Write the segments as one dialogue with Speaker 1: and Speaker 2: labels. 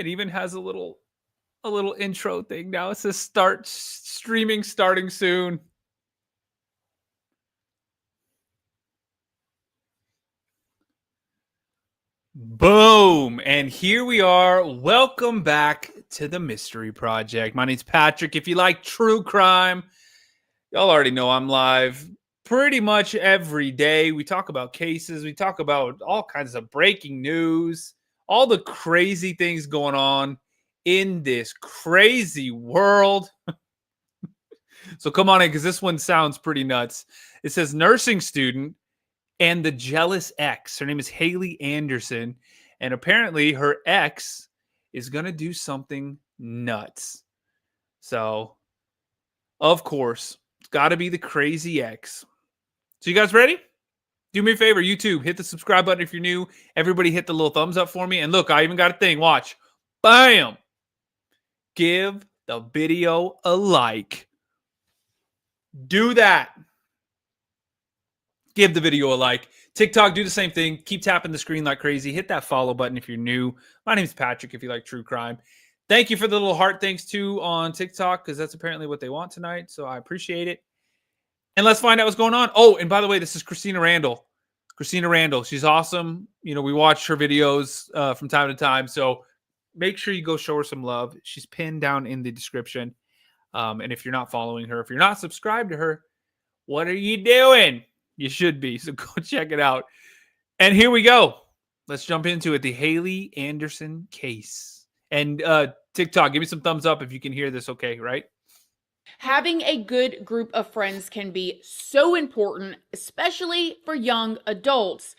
Speaker 1: It even has a little intro thing now. It says start streaming starting soon. Boom. And here we are. Welcome back to the Mystery Project. My name's Patrick. If you like true crime, y'all already know I'm live pretty much every day. We talk about cases, we talk about all kinds of breaking news, all the crazy things going on in this crazy world. So come on in, because this one sounds pretty nuts. It says nursing student and the jealous ex. Her name is Haley Anderson. And apparently her ex is going to do something nuts. So, of course, it's got to be the crazy ex. So you guys ready? Do me a favor, YouTube, hit the subscribe button if you're new. Everybody hit the little thumbs up for me. And look, I even got a thing. Watch. Bam! Give the video a like. Do that. Give the video a like. TikTok, do the same thing. Keep tapping the screen like crazy. Hit that follow button if you're new. My name's Patrick if you like true crime. Thank you for the little heart thanks too on TikTok, because that's apparently what they want tonight. So I appreciate it. And let's find out what's going on. Oh, and by the way, this is Christina Randall. Christina Randall. She's awesome. You know, we watch her videos from time to time. So make sure you go show her some love. She's pinned down in the description. And if you're not following her, if you're not subscribed to her, what are you doing? You should be. So go check it out. And here we go. Let's jump into it. The Haley Anderson case. And TikTok, give me some thumbs up if you can hear this okay, right?
Speaker 2: Having a good group of friends can be so important, especially for young adults,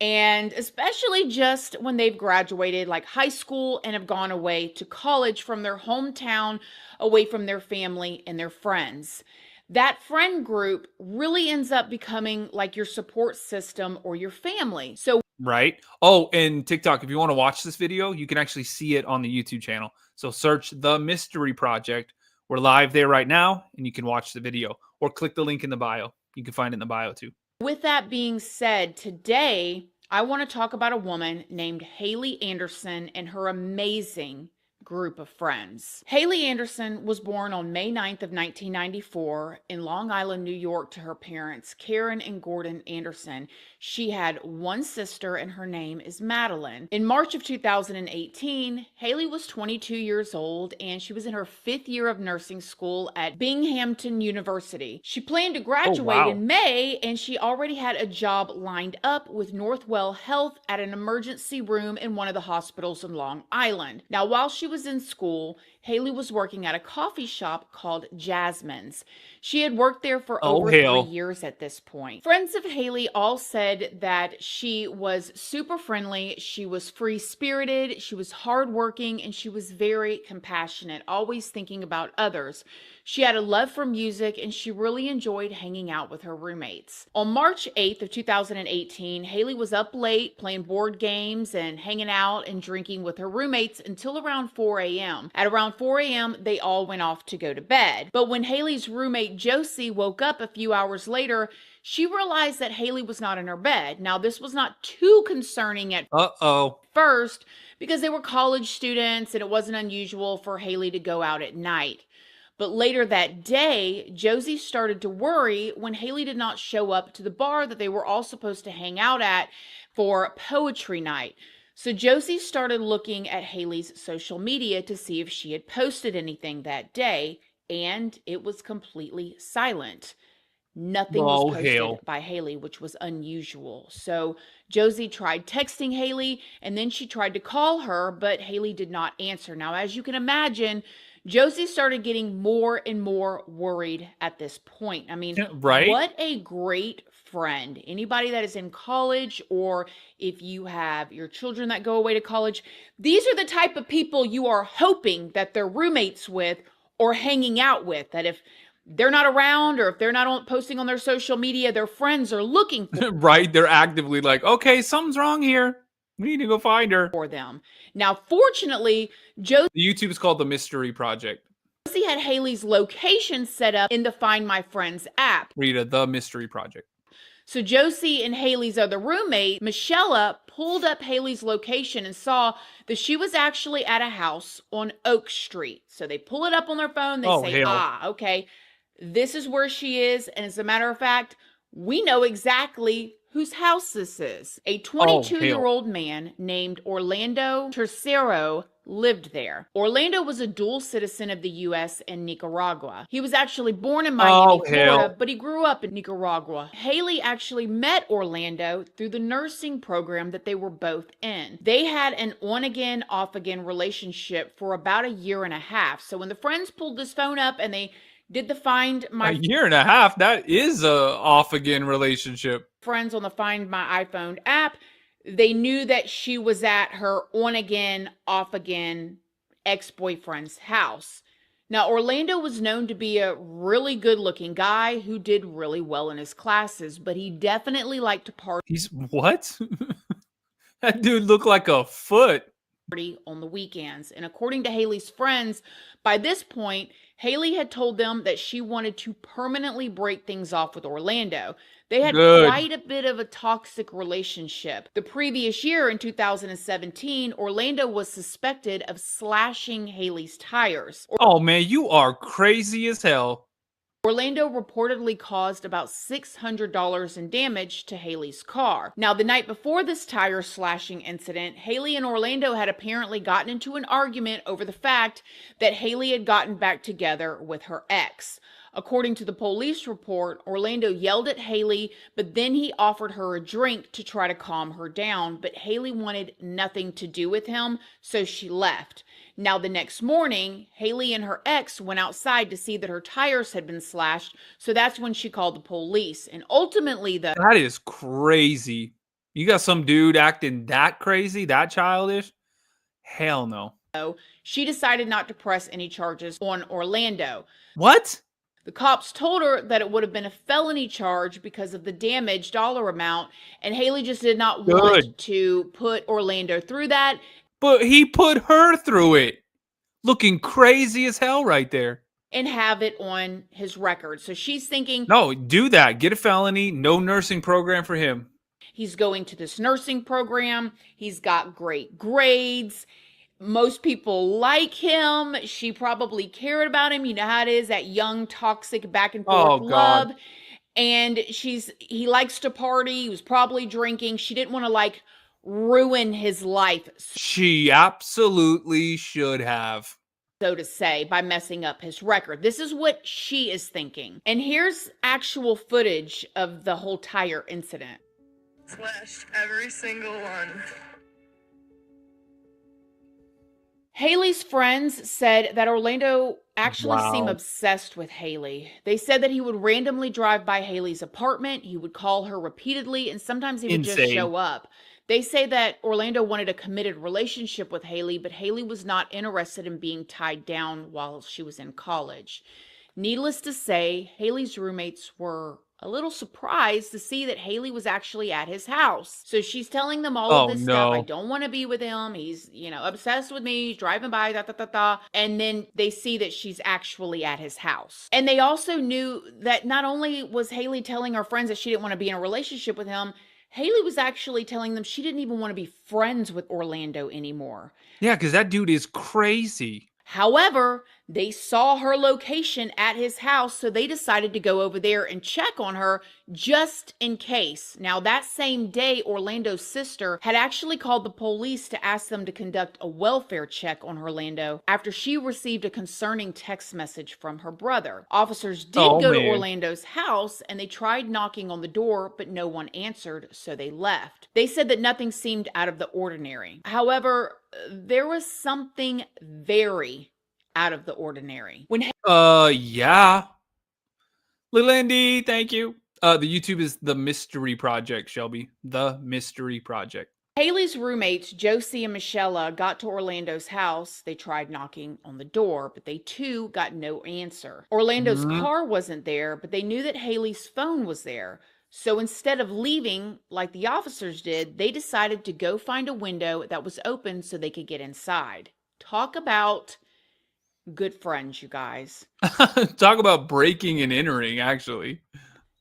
Speaker 2: and especially just when they've graduated like high school and have gone away to college from their hometown, away from their family and their friends. That friend group really ends up becoming like your support system or your family. So
Speaker 1: Right. Oh, and TikTok, if you want to watch this video, you can actually see it on the YouTube channel. So search The Mystery Project. We're live there right now, and you can watch the video. Or click the link in the bio. You can find it in the bio too.
Speaker 2: with that being said, today I want to talk about a woman named Haley Anderson and her amazing group of friends. Haley Anderson was born on May 9th of 1994 in Long Island, New York to her parents, Karen and Gordon Anderson. She had one sister and her name is Madeline. In March of 2018, Haley was 22 years old and she was in her 5th year of nursing school at Binghamton University. She planned to graduate in May and she already had a job lined up with Northwell Health at an emergency room in one of the hospitals in Long Island. Now, while she was in school, Haley was working at a coffee shop called Jasmine's. She had worked there for over 3 years at this point. Friends of Haley all said that she was super friendly, she was free-spirited, she was hardworking, and she was very compassionate, always thinking about others. She had a love for music, and she really enjoyed hanging out with her roommates. On March 8th of 2018, Haley was up late playing board games and hanging out and drinking with her roommates until around 4 a.m. At around 4 a.m., they all went off to go to bed. But when Haley's roommate Josie woke up a few hours later, she realized that Haley was not in her bed. Now, this was not too concerning at first because they were college students and it wasn't unusual for Haley to go out at night. But later that day, Josie started to worry when Haley did not show up to the bar that they were all supposed to hang out at for poetry night. So Josie started looking at Haley's social media to see if she had posted anything that day, and it was completely silent. Nothing was posted by Haley, which was unusual. So Josie tried texting Haley, and then she tried to call her, but Haley did not answer. Now, as you can imagine, Josie started getting more and more worried at this point. I mean, what a great friend. Anybody that is in college, or if you have your children that go away to college, these are the type of people you are hoping that they're roommates with or hanging out with, that if they're not around or if they're not posting on their social media, their friends are looking for
Speaker 1: they're actively like, okay, something's wrong here. We need to go find her.
Speaker 2: For them. Now, fortunately, Josie...
Speaker 1: The YouTube is called The Mystery Project.
Speaker 2: Josie had Haley's location set up in the Find My Friends app.
Speaker 1: Rita, The Mystery Project.
Speaker 2: So Josie and Haley's other roommate, Michelle, pulled up Haley's location and saw that she was actually at a house on Oak Street. So they pull it up on their phone. They
Speaker 1: Oh,
Speaker 2: say,
Speaker 1: hell.
Speaker 2: okay, this is where she is. And as a matter of fact, we know exactly whose house this is. A
Speaker 1: Oh, hell.
Speaker 2: 22-year-old man named Orlando Tercero lived there. Orlando was a dual citizen of the U.S. and Nicaragua. He was actually born in Miami,
Speaker 1: Oh,
Speaker 2: Florida,
Speaker 1: hell.
Speaker 2: but he grew up in Nicaragua. Haley actually met Orlando through the nursing program that they were both in. They had an on-again, off-again relationship for about a year and a half. So when the friends pulled this phone up and they did the Find
Speaker 1: A
Speaker 2: My
Speaker 1: year and a half. That is a off again relationship.
Speaker 2: Friends on the Find My iPhone app, they knew that she was at her on again, off again ex-boyfriend's house. Now, Orlando was known to be a really good looking guy who did really well in his classes, but he definitely liked to party
Speaker 1: He's what? That dude looked like a foot.
Speaker 2: on the weekends. And according to Haley's friends, by this point, Haley had told them that she wanted to permanently break things off with Orlando. They had
Speaker 1: Good.
Speaker 2: quite a bit of a toxic relationship. The previous year, in 2017, Orlando was suspected of slashing Haley's tires.
Speaker 1: Oh, man, you are crazy as hell.
Speaker 2: Orlando reportedly caused about $600 in damage to Haley's car. Now, the night before this tire slashing incident, Haley and Orlando had apparently gotten into an argument over the fact that Haley had gotten back together with her ex. According to the police report, Orlando yelled at Haley, but then he offered her a drink to try to calm her down, but Haley wanted nothing to do with him, so she left. Now, the next morning, Haley and her ex went outside to see that her tires had been slashed, so that's when she called the police. And ultimately,
Speaker 1: That is crazy. You got some dude acting that crazy, that childish? Hell no.
Speaker 2: she decided not to press any charges on Orlando.
Speaker 1: What?
Speaker 2: The cops told her that it would have been a felony charge because of the damage dollar amount, and Haley just did not want to put Orlando through that.
Speaker 1: But he put her through it. Looking crazy as hell right there.
Speaker 2: And have it on his record. So she's thinking,
Speaker 1: no, do that. Get a felony. No nursing program for him.
Speaker 2: He's going to this nursing program. He's got great grades. Most people like him. She probably cared about him. You know how it is, that young, toxic, back and forth love. And he likes to party. He was probably drinking. She didn't want to ruin his life.
Speaker 1: She absolutely should have.
Speaker 2: So to say, by messing up his record. This is what she is thinking. And here's actual footage of the whole tire incident.
Speaker 3: Slashed every single one.
Speaker 2: Haley's friends said that Orlando actually seemed obsessed with Haley. They said that he would randomly drive by Haley's apartment. He would call her repeatedly, and sometimes he would just show up. They say that Orlando wanted a committed relationship with Haley, but Haley was not interested in being tied down while she was in college. Needless to say, Haley's roommates were a little surprised to see that Haley was actually at his house. So she's telling them all of this stuff. I don't want to be with him. He's, obsessed with me. He's driving by, And then they see that she's actually at his house. And they also knew that not only was Haley telling her friends that she didn't want to be in a relationship with him, Haley was actually telling them she didn't even want to be friends with Orlando anymore.
Speaker 1: Yeah, because that dude is crazy.
Speaker 2: However, they saw her location at his house, so they decided to go over there and check on her just in case. Now, that same day, Orlando's sister had actually called the police to ask them to conduct a welfare check on Orlando after she received a concerning text message from her brother. Officers did go to Orlando's house, and they tried knocking on the door, but no one answered, so they left. They said that nothing seemed out of the ordinary. However, there was something very out of the ordinary.
Speaker 1: Yeah. Lilindy, thank you. The YouTube is The Mystery Project, Shelby. The Mystery Project.
Speaker 2: Haley's roommates, Josie and Michelle, got to Orlando's house. They tried knocking on the door, but they too got no answer. Orlando's car wasn't there, but they knew that Haley's phone was there. So instead of leaving like the officers did, they decided to go find a window that was open so they could get inside. Talk about good friends, you guys.
Speaker 1: Talk about breaking and entering, actually.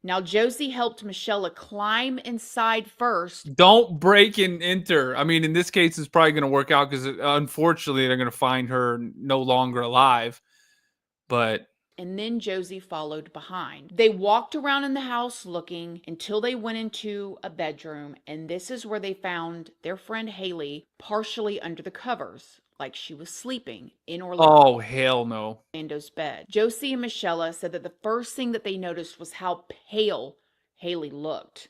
Speaker 2: Now, Josie helped Michelle climb inside first.
Speaker 1: Don't break and enter. I mean, in this case, it's probably going to work out because unfortunately, they're going to find her no longer alive. But
Speaker 2: And then Josie followed behind. They walked around in the house looking until they went into a bedroom, and this is where they found their friend Haley partially under the covers, like she was sleeping in
Speaker 1: oh, hell no.
Speaker 2: Orlando's bed. Josie and Michelle said that the first thing that they noticed was how pale Haley looked.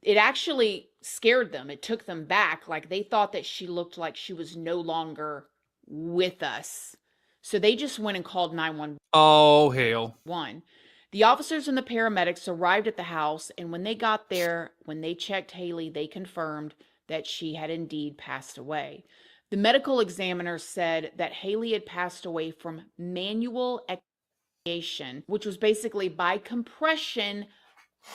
Speaker 2: It actually scared them. It took them back. Like they thought that she looked like she was no longer with us. So they just went and called 911.
Speaker 1: Oh, hell.
Speaker 2: The officers and the paramedics arrived at the house, and when they got there, when they checked Haley, they confirmed that she had indeed passed away. The medical examiner said that Haley had passed away from manual asphyxiation, which was basically by compression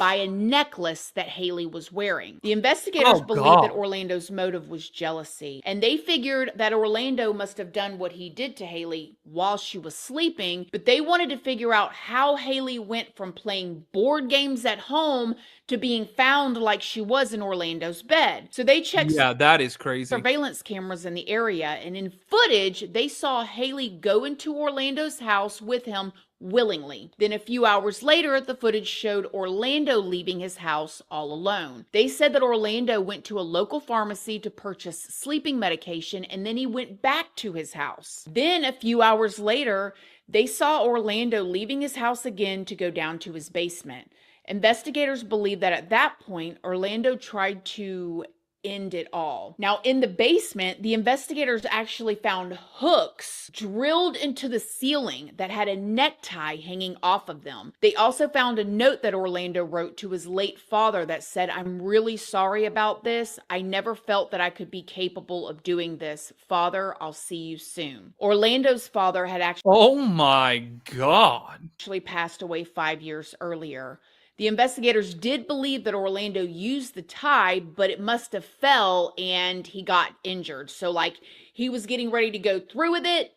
Speaker 2: by a necklace that Haley was wearing. The investigators believed that Orlando's motive was jealousy, and they figured that Orlando must have done what he did to Haley while she was sleeping, but they wanted to figure out how Haley went from playing board games at home to being found like she was in Orlando's bed. So they checked
Speaker 1: that is crazy.
Speaker 2: surveillance cameras in the area, and in footage, they saw Haley go into Orlando's house with him willingly. Then a few hours later, the footage showed Orlando leaving his house all alone. They said that Orlando went to a local pharmacy to purchase sleeping medication, and then he went back to his house. Then a few hours later, they saw Orlando leaving his house again to go down to his basement. Investigators believe that at that point, Orlando tried to end it all. Now, in the basement, the investigators actually found hooks drilled into the ceiling that had a necktie hanging off of them. They also found a note that Orlando wrote to his late father that said, "I'm really sorry about this. I never felt that I could be capable of doing this. Father, I'll see you soon." Orlando's father had actually
Speaker 1: Oh my God.
Speaker 2: passed away 5 years earlier. The investigators did believe that Orlando used the tie, but it must have fell and he got injured. So like he was getting ready to go through with it.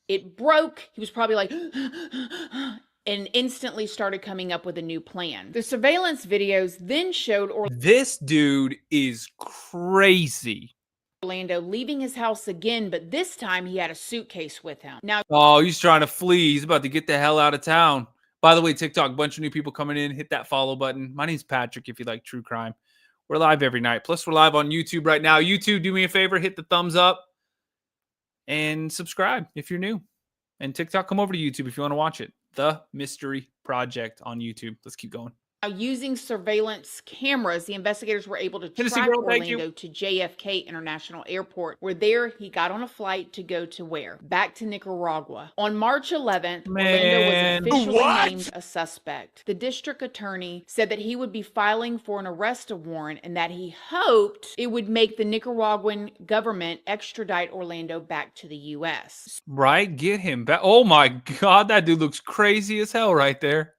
Speaker 2: It broke. He was probably like, and instantly started coming up with a new plan. The surveillance videos then showed
Speaker 1: This dude is crazy.
Speaker 2: Orlando leaving his house again, but this time he had a suitcase with him. Now,
Speaker 1: oh, he's trying to flee. He's about to get the hell out of town. By the way, TikTok, bunch of new people coming in. Hit that follow button. My name's Patrick if you like true crime. We're live every night. Plus, we're live on YouTube right now. YouTube, do me a favor. Hit the thumbs up and subscribe if you're new. And TikTok, come over to YouTube if you want to watch it. The Mystery Project on YouTube. Let's keep going.
Speaker 2: Using surveillance cameras, the investigators were able to track Orlando to JFK International Airport, where there he got on a flight to go to where? Back to Nicaragua. On March 11th, Orlando was officially named a suspect. The district attorney said that he would be filing for an arrest warrant and that he hoped it would make the Nicaraguan government extradite Orlando back to the U.S.
Speaker 1: Right? Get him back. Oh my God, that dude looks crazy as hell right there.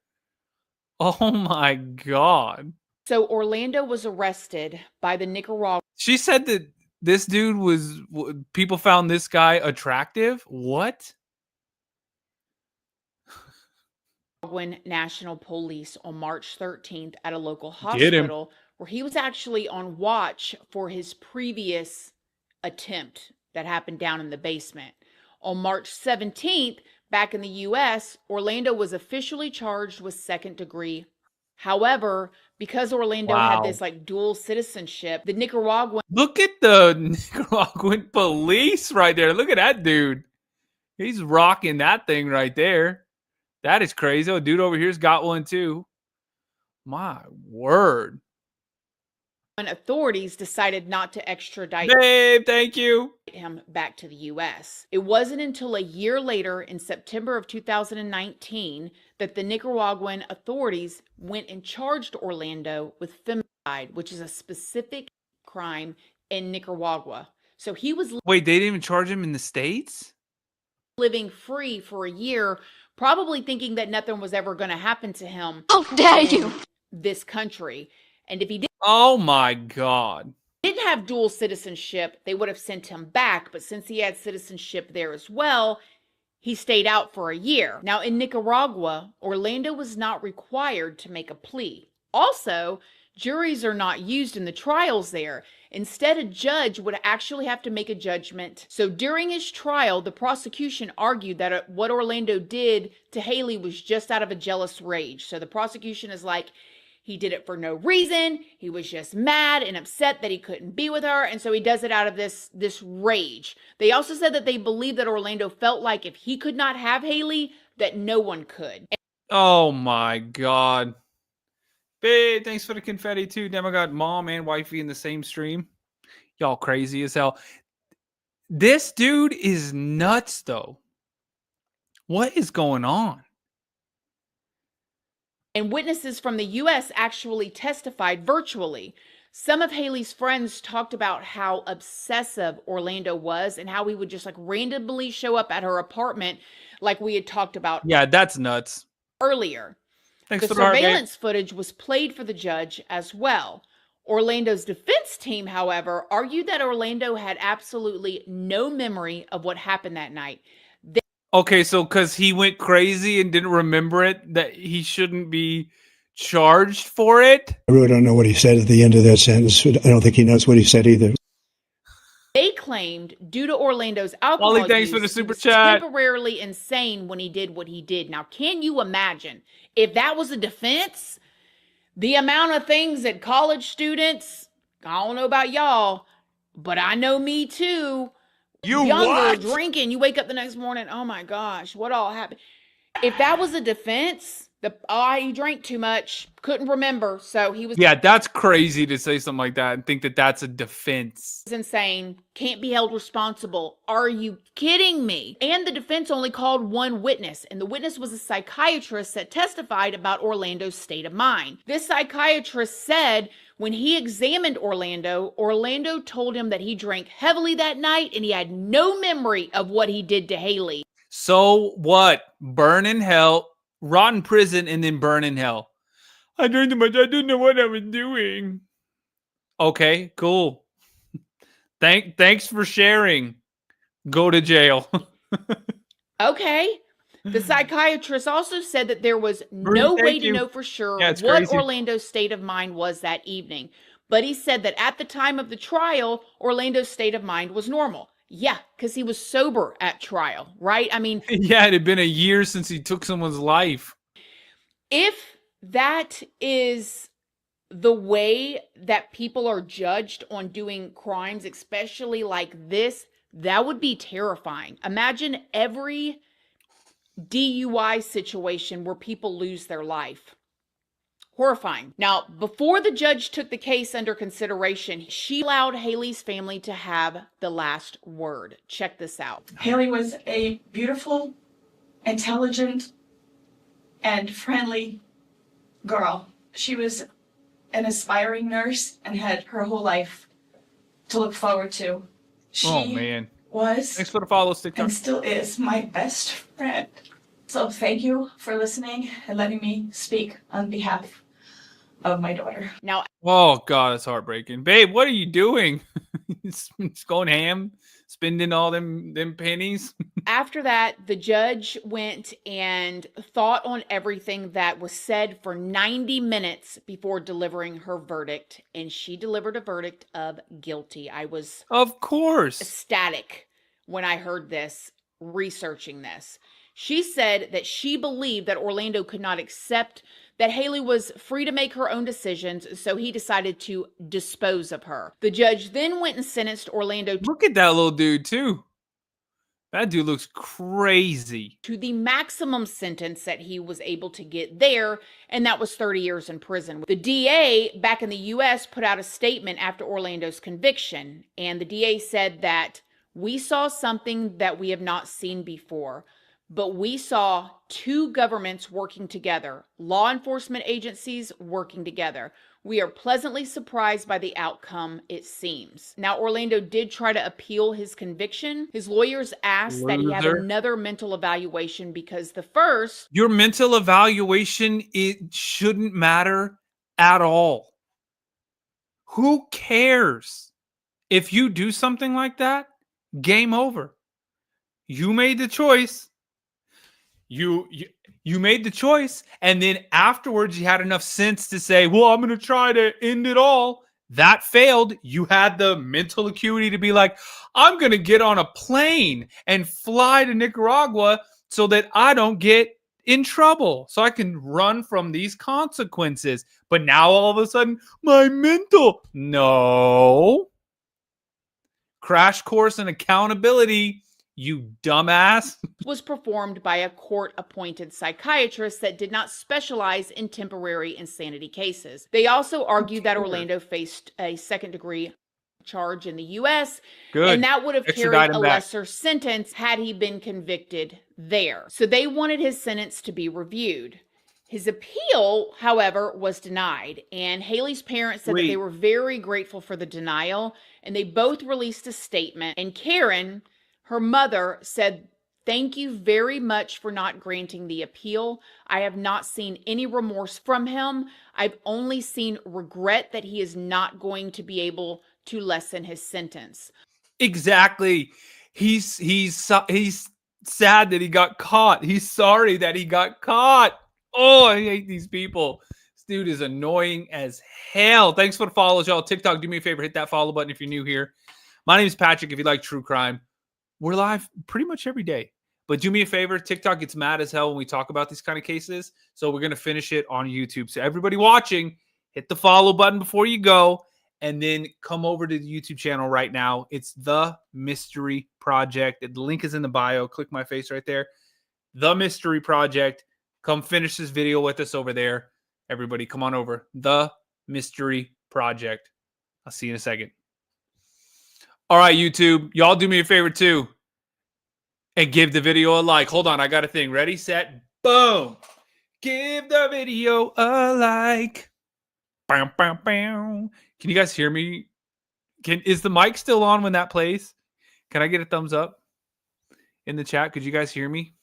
Speaker 1: Oh my God.
Speaker 2: So Orlando was arrested by the Nicaraguan.
Speaker 1: She said that this dude was, people found this guy attractive? What?
Speaker 2: National Police on March 13th at a local hospital where he was actually on watch for his previous attempt that happened down in the basement. On March 17th, back in the U.S., Orlando was officially charged with second-degree. However, because Orlando had this like dual citizenship, the Nicaraguan...
Speaker 1: Look at the Nicaraguan police right there. Look at that dude. He's rocking that thing right there. That is crazy. Oh, dude over here's got one too. My word.
Speaker 2: Authorities decided not to extradite him back to the U.S. It wasn't until a year later, in September of 2019, that the Nicaraguan authorities went and charged Orlando with femicide, which is a specific crime in Nicaragua. So he was
Speaker 1: wait, they didn't even charge him in the States?
Speaker 2: Living free for a year, probably thinking that nothing was ever going to happen to him.
Speaker 4: How dare you!
Speaker 2: This country. And if he
Speaker 1: oh my God.
Speaker 2: Didn't have dual citizenship, they would have sent him back. But since he had citizenship there as well, he stayed out for a year. Now in Nicaragua, Orlando was not required to make a plea. Also, juries are not used in the trials there. Instead, a judge would actually have to make a judgment. So during his trial, the prosecution argued that what Orlando did to Haley was just out of a jealous rage. So the prosecution is like, he did it for no reason. He was just mad and upset that he couldn't be with her. And so he does it out of this rage. They also said that they believe that Orlando felt like if he could not have Haley, that no one could.
Speaker 1: Oh my God. Babe, thanks for the confetti too. Damn, I got mom and wifey in the same stream. Y'all crazy as hell. This dude is nuts though. What is going on?
Speaker 2: And witnesses from the U.S. actually testified virtually. Some of Haley's friends talked about how obsessive Orlando was and how he would just like randomly show up at her apartment, like we had talked about
Speaker 1: Yeah, that's nuts.
Speaker 2: earlier.
Speaker 1: Thanks
Speaker 2: The
Speaker 1: for the heart, babe.
Speaker 2: surveillance footage was played for the judge as well. Orlando's defense team, however, argued that Orlando had absolutely no memory of what happened that night.
Speaker 1: Okay, so because he went crazy and didn't remember it, that he shouldn't be charged for it?
Speaker 4: I really don't know what he said at the end of that sentence. I don't think he knows what he said either.
Speaker 2: They claimed due to Orlando's alcohol
Speaker 1: Wally, thanks
Speaker 2: use,
Speaker 1: for the super
Speaker 2: he was
Speaker 1: chat.
Speaker 2: temporarily insane when he did what he did. Now, can you imagine if that was a defense? The amount of things that college students, I don't know about y'all, but I know me too. Younger, drinking, you wake up the next morning, oh my gosh, what all happened? If that was a defense, he drank too much, couldn't remember, so he was
Speaker 1: Yeah, that's crazy to say something like that and think that that's a defense.
Speaker 2: insane, can't be held responsible. Are you kidding me? And the defense only called one witness, and the witness was a psychiatrist that testified about Orlando's state of mind. This psychiatrist said when he examined Orlando told him that he drank heavily that night and he had no memory of what he did to Haley.
Speaker 1: So what? Burn in hell, rot in prison, and then burn in hell. I drank too much. I didn't know what I was doing. Okay, cool. Thanks for sharing. Go to jail.
Speaker 2: Okay. The psychiatrist also said that there was no way to know for sure what
Speaker 1: crazy.
Speaker 2: Orlando's state of mind was that evening. But he said that at the time of the trial, Orlando's state of mind was normal. Yeah, because he was sober at trial, right? I mean,
Speaker 1: Yeah, it had been a year since he took someone's life.
Speaker 2: if that is the way that people are judged on doing crimes, especially like this, that would be terrifying. Imagine every DUI situation where people lose their life. Horrifying. Now, before the judge took the case under consideration, she allowed Haley's family to have the last word. Check this out.
Speaker 5: Haley was a beautiful, intelligent, and friendly girl. She was an aspiring nurse and had her whole life to look forward to. She
Speaker 1: Oh man.
Speaker 5: was
Speaker 1: Thanks for the follow, TikTok.
Speaker 5: and still is my best friend. So thank you for listening and letting me speak on behalf of my daughter.
Speaker 2: Now,
Speaker 1: Oh god, it's heartbreaking. Babe, what are you doing? It's going ham, spending all them pennies.
Speaker 2: after that, the judge went and thought on everything that was said for 90 minutes before delivering her verdict, and she delivered a verdict of guilty. I was
Speaker 1: Of course.
Speaker 2: ecstatic when I heard this, researching this. She said that she believed that Orlando could not accept that Haley was free to make her own decisions, so he decided to dispose of her. The judge then went and sentenced Orlando
Speaker 1: Look at that little dude too. That dude looks crazy.
Speaker 2: to the maximum sentence that he was able to get there, and that was 30 years in prison. The DA back in the US put out a statement after Orlando's conviction, and the DA said that we saw something that we have not seen before, but we saw two governments working together, law enforcement agencies working together. We are pleasantly surprised by the outcome, it seems. Now, Orlando did try to appeal his conviction. His lawyers asked that he have
Speaker 1: Loser.
Speaker 2: another mental evaluation because the first
Speaker 1: Your mental evaluation, it shouldn't matter at all. Who cares? If you do something like that, game over. You made the choice. You made the choice, and then afterwards you had enough sense to say, well, I'm going to try to end it all. That failed. You had the mental acuity to be like, I'm going to get on a plane and fly to Nicaragua so that I don't get in trouble, so I can run from these consequences. But now all of a sudden, my mental, no. Crash course in accountability, you dumbass.
Speaker 2: Was performed by a court-appointed psychiatrist that did not specialize in temporary insanity cases. They also argued that Orlando faced a second-degree charge in the U.S.,
Speaker 1: Good.
Speaker 2: and that would have
Speaker 1: Extradite
Speaker 2: carried
Speaker 1: him
Speaker 2: a
Speaker 1: back.
Speaker 2: lesser sentence had he been convicted there. So they wanted his sentence to be reviewed. His appeal, however, was denied, and Haley's parents said that they were very grateful for the denial, and they both released a statement. And Karen, her mother, said, "Thank you very much for not granting the appeal. I have not seen any remorse from him. I've only seen regret that he is not going to be able to lessen his sentence."
Speaker 1: Exactly. He's sad that he got caught. He's sorry that he got caught. Oh, I hate these people. This dude is annoying as hell. Thanks for the follows, y'all. TikTok, do me a favor, hit that follow button if you're new here. My name is Patrick. If you like true crime, we're live pretty much every day. But do me a favor, TikTok gets mad as hell when we talk about these kind of cases. So we're going to finish it on YouTube. So everybody watching, hit the follow button before you go. And then come over to the YouTube channel right now. It's The Mystery Project. The link is in the bio. Click my face right there. The Mystery Project. Come finish this video with us over there. Everybody, come on over. The Mystery Project. I'll see you in a second. All right, YouTube. Y'all do me a favor too. And give the video a like. Hold on, I got a thing. Ready, set, boom. Give the video a like. Bam, bam, bam. Can you guys hear me? Is the mic still on when that plays? Can I get a thumbs up in the chat? Could you guys hear me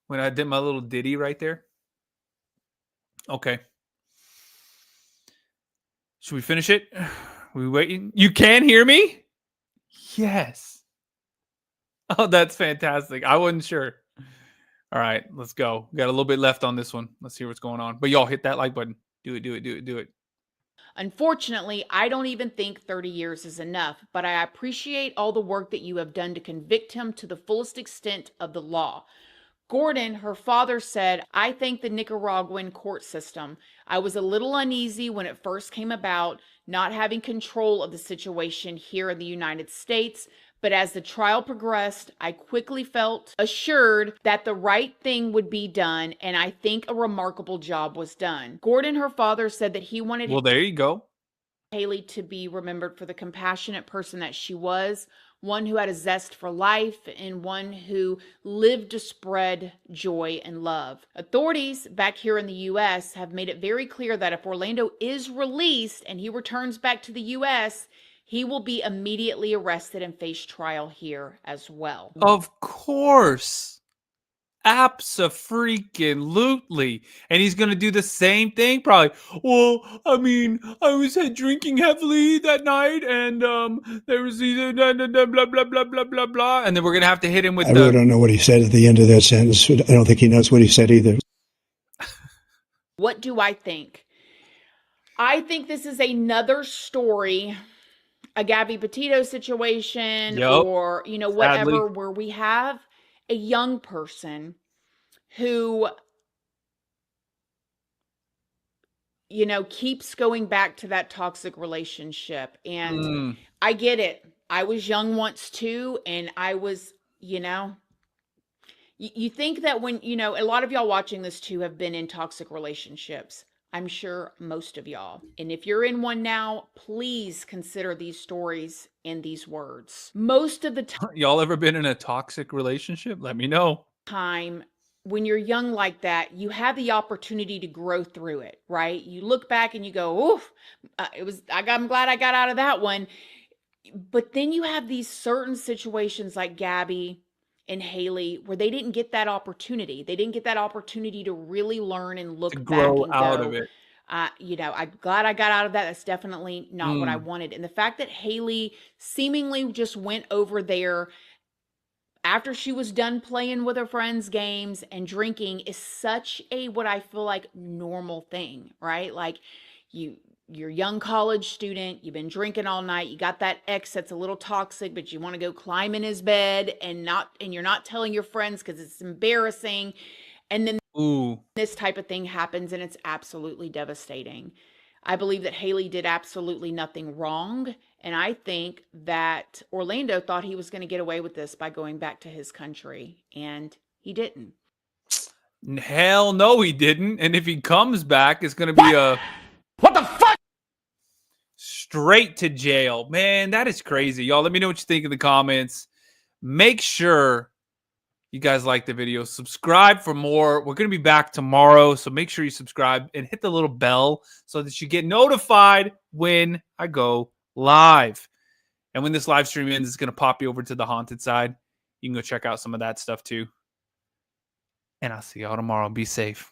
Speaker 1: when I did my little ditty right there? Okay. Should we finish it? We waiting? You can hear me? Yes. Oh, that's fantastic. I wasn't sure. All right, let's go. We got a little bit left on this one. Let's see what's going on. But y'all hit that like button. Do it, do it, do it, do it.
Speaker 2: Unfortunately, I don't even think 30 years is enough, but I appreciate all the work that you have done to convict him to the fullest extent of the law. Gordon, her father, said, "I thank the Nicaraguan court system. I was a little uneasy when it first came about, not having control of the situation here in the United States. But as the trial progressed, I quickly felt assured that the right thing would be done, and I think a remarkable job was done." Gordon, her father, said that he wanted
Speaker 1: Well, there you go.
Speaker 2: Haley to be remembered for the compassionate person that she was, one who had a zest for life, and one who lived to spread joy and love. Authorities back here in the U.S. have made it very clear that if Orlando is released and he returns back to the U.S., he will be immediately arrested and face trial here as well.
Speaker 1: Of course. Abso-freaking-lutely. And he's going to do the same thing probably. Well, I mean, I was drinking heavily that night, and there was either blah, blah, blah, blah, blah, blah, blah. And then we're going to have to hit him with
Speaker 4: I really don't know what he said at the end of that sentence. I don't think he knows what he said either.
Speaker 2: What do I think? I think this is another story, a Gabby Petito situation, or, you know, whatever,
Speaker 1: sadly,
Speaker 2: where we have a young person who, you know, keeps going back to that toxic relationship. And I get it. I was young once too. And I was, you know, you think that when, you know, a lot of y'all watching this too have been in toxic relationships. I'm sure most of y'all. And if you're in one now, please consider these stories and these words. Most of the
Speaker 1: y'all ever been in a toxic relationship? Let me know.
Speaker 2: Time when you're young like that, you have the opportunity to grow through it, right? You look back and you go, "Oof, I'm glad I got out of that one." But then you have these certain situations like Gabby and Haley where they didn't get that opportunity. They didn't get that opportunity to really learn and look
Speaker 1: To
Speaker 2: back
Speaker 1: grow
Speaker 2: and
Speaker 1: out
Speaker 2: go,
Speaker 1: of it.
Speaker 2: you know, I'm glad I got out of that. That's definitely not what I wanted. And the fact that Haley seemingly just went over there after she was done playing with her friends' games and drinking is such a, what I feel like, normal thing, right? Like you're a young college student, you've been drinking all night, you got that ex that's a little toxic, but you want to go climb in his bed and you're not telling your friends because it's embarrassing. And then
Speaker 1: Ooh.
Speaker 2: this type of thing happens and it's absolutely devastating. I believe that Haley did absolutely nothing wrong. And I think that Orlando thought he was going to get away with this by going back to his country. And he didn't.
Speaker 1: Hell no, he didn't. And if he comes back, it's going to be
Speaker 6: What the fuck?
Speaker 1: straight to jail. Man, that is crazy. Y'all, let me know what you think in the comments. Make sure you guys like the video. Subscribe for more. We're going to be back tomorrow, so make sure you subscribe and hit the little bell so that you get notified when I go live. And when this live stream ends, it's going to pop you over to the haunted side. You can go check out some of that stuff too. And I'll see y'all tomorrow. Be safe.